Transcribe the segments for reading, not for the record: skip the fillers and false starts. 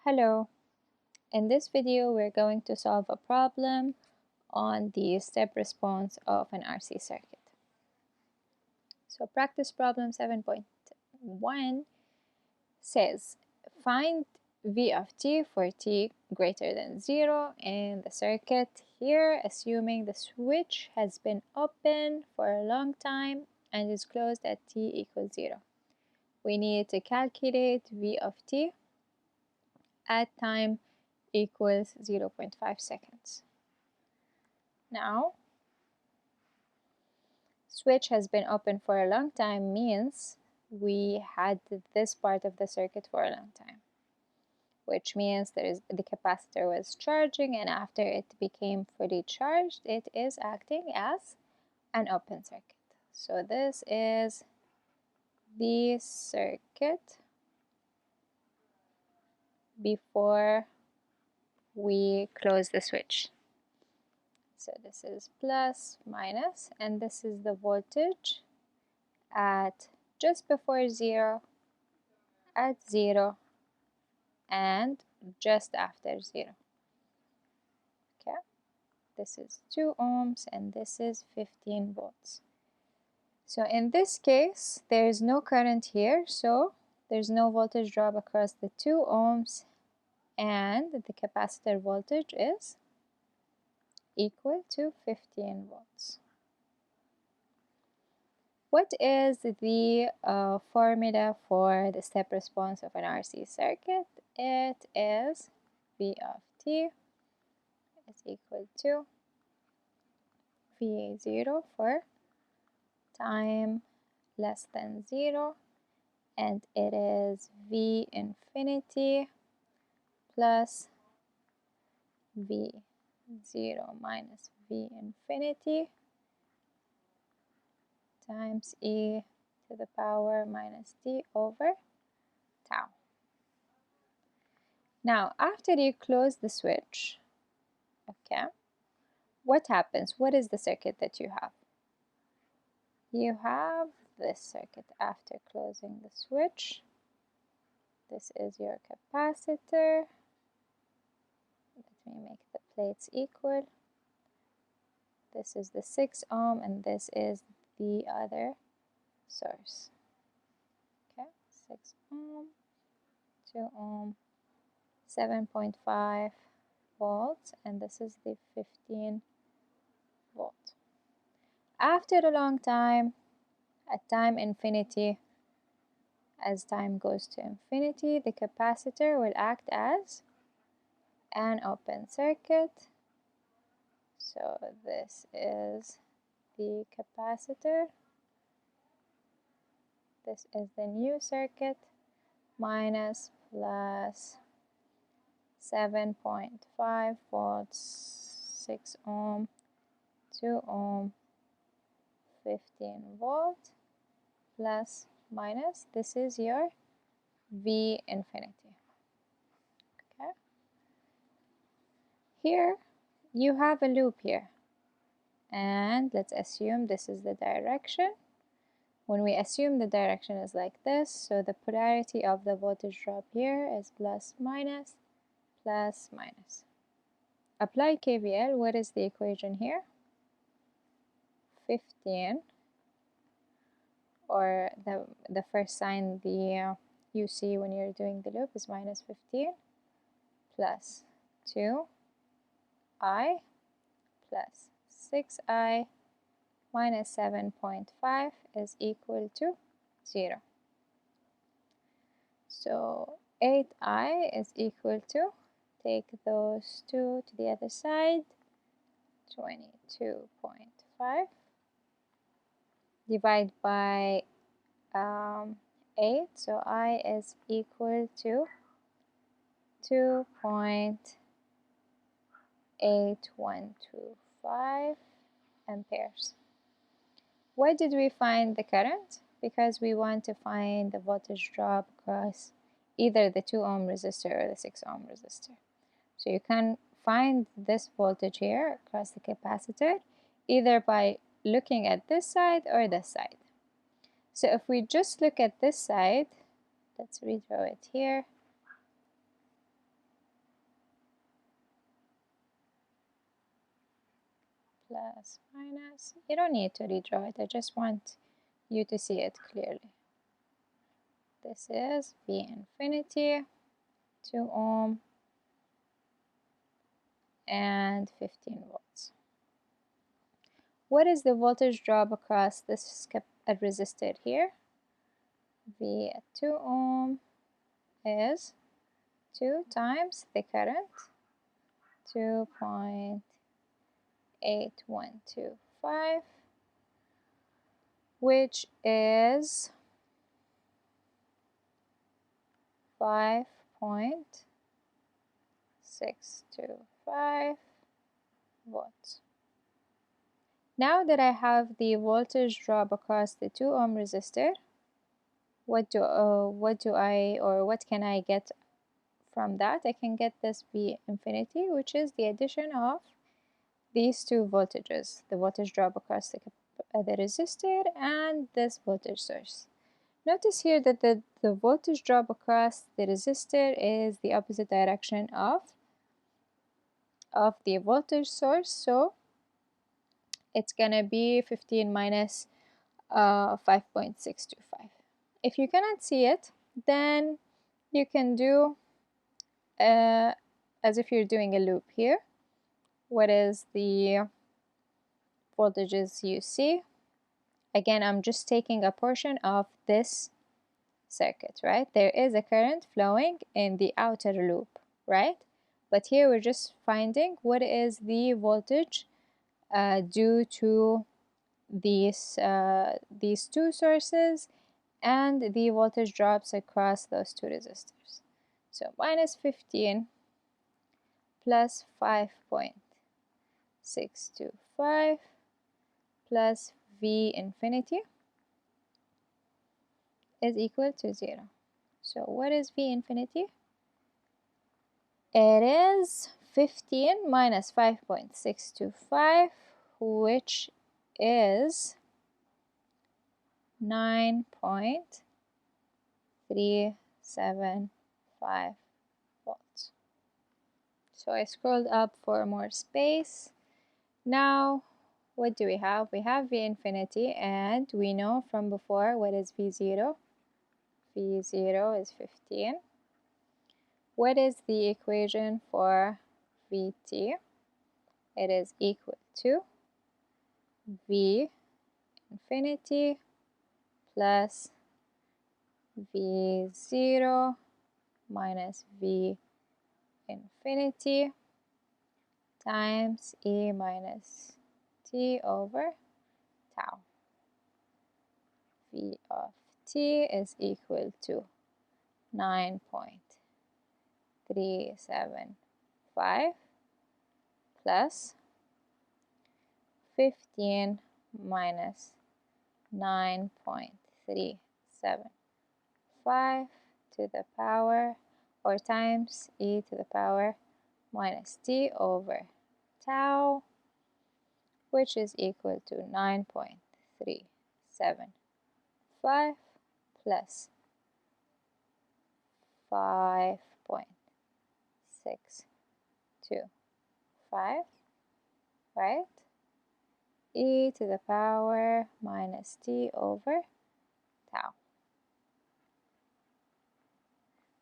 Hello, in this video we're going to solve a problem on the step response of an RC circuit. So practice problem 7.1 says find V of t for t greater than 0 in the circuit here, assuming the switch has been open for a long time and is closed at t equals 0. We need to calculate V of t at time equals 0.5 seconds. Now, switch has been open for a long time means we had this part of the circuit for a long time, which means the capacitor was charging, and after it became fully charged, it is acting as an open circuit. So this is the circuit before we close the switch. So this is plus, minus, and this is the voltage at just before 0, at 0, and just after 0. Okay, this is 2 ohms and this is 15 volts. So in this case, there is no current here, so there's no voltage drop across the 2 ohms, and the capacitor voltage is equal to 15 volts. What is the formula for the step response of an RC circuit? It is V of t is equal to V0 for time less than 0, and it is V infinity plus V0 minus V infinity times e to the power minus t over tau. Now, after you close the switch, okay, what happens? What is the circuit that you have? You have this circuit after closing the switch. This is your capacitor. Let me make the plates equal. This is the 6 ohm and this is the other source. Okay, 6 ohm, 2 ohm, 7.5 volts, and this is the 15 volt. After a long time, at time infinity, as time goes to infinity, the capacitor will act as an open circuit. So this is the capacitor. This is the new circuit, minus plus 7.5 volts, 6 ohm, 2 ohm, 15 volt, plus minus, this is your V infinity. Okay. Here you have a loop here, and let's assume this is the direction. When we assume the direction is like this, so the polarity of the voltage drop here is plus minus, plus minus. Apply KVL. What is the equation here? 15, or the first sign you see when you're doing the loop is minus 15 plus 2i plus 6i minus 7.5 is equal to 0. So 8i is equal to, take those two to the other side, 22.5, divide by 8, so I is equal to 2.8125 amperes. Why did we find the current? Because we want to find the voltage drop across either the 2 ohm resistor or the 6 ohm resistor. So you can find this voltage here across the capacitor either by looking at this side or this side. So if we just look at this side, let's redraw it here. plus minus. You don't need to redraw it, I just want you to see it clearly. This is V infinity, 2 ohm, and 15 volts. What is the voltage drop across this resistor here? V at 2 ohm is 2 times the current, 2.8125, which is 5.625 volts. Now that I have the voltage drop across the 2 ohm resistor, what can I get from that? I can get this V infinity, which is the addition of these two voltages, the voltage drop across the resistor and this voltage source. Notice here that the voltage drop across the resistor is the opposite direction of the voltage source, so it's gonna be 15 minus 5.625. If you cannot see it, then you can do as if you're doing a loop here. What is the voltages you see? Again, I'm just taking a portion of this circuit, right? There is a current flowing in the outer loop, right? But here we're just finding what is the voltage due to these two sources and the voltage drops across those two resistors. So minus 15 plus 5.625 plus V infinity is equal to 0. So what is V infinity? It is 15 minus 5.625, which is 9.375 volts. So I scrolled up for more space. Now, what do we have? We have V infinity, and we know from before what is V0. V0 is 15. What is the equation for Vt? It is equal to V infinity plus V0 minus V infinity times E minus T over tau. V of T is equal to 9.375 plus 15 minus 9.375 to the power, or times e to the power minus t over tau, which is equal to 9.375 plus 5.625, right? E to the power minus t over tau.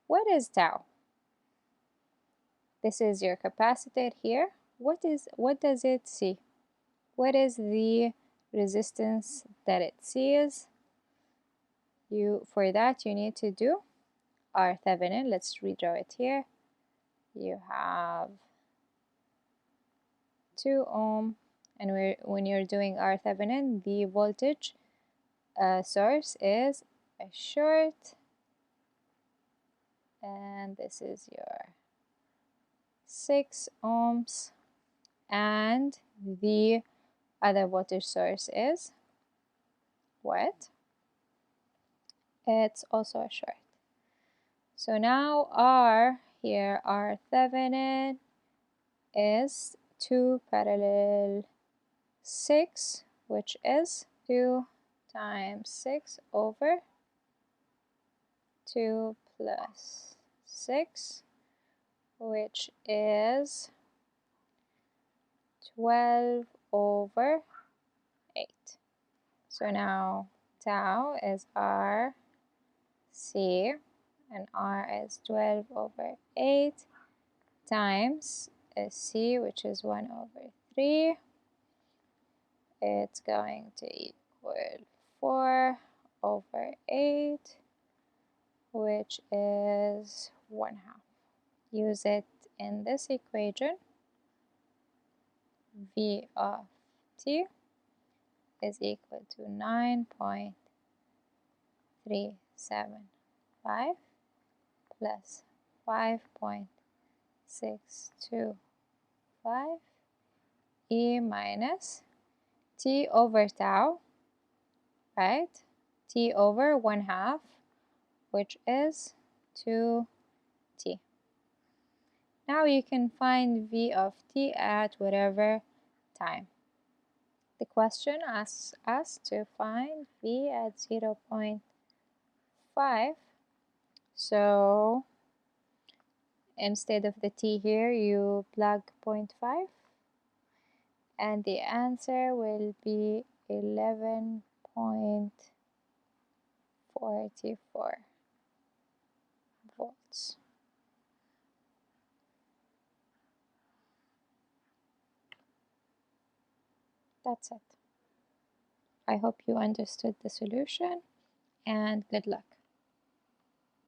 What is tau? This is your capacitor here. What does it see? What is the resistance that it sees? For that you need to do R Thevenin. Let's redraw it here. You have 2 ohm, and when you're doing R Thevenin, the voltage source is a short, and this is your 6 ohms, and the other voltage source is what? It's also a short. So now R Thevenin is 2 parallel 6, which is 2 times 6 over 2 plus 6, which is 12 over 8. So now tau is R C, and R is 12 over 8 times C, which is 1 over 3. It's going to equal 4 over 8, which is 1/2. Use it in this equation. V of t is equal to 9.375 plus 5.625 e minus t over tau, right? T over 1/2, which is 2t. Now you can find v of t at whatever time. The question asks us to find v at 0.5. So instead of the t here, you plug 0.5, and the answer will be 11.44 volts. That's it. I hope you understood the solution, and good luck.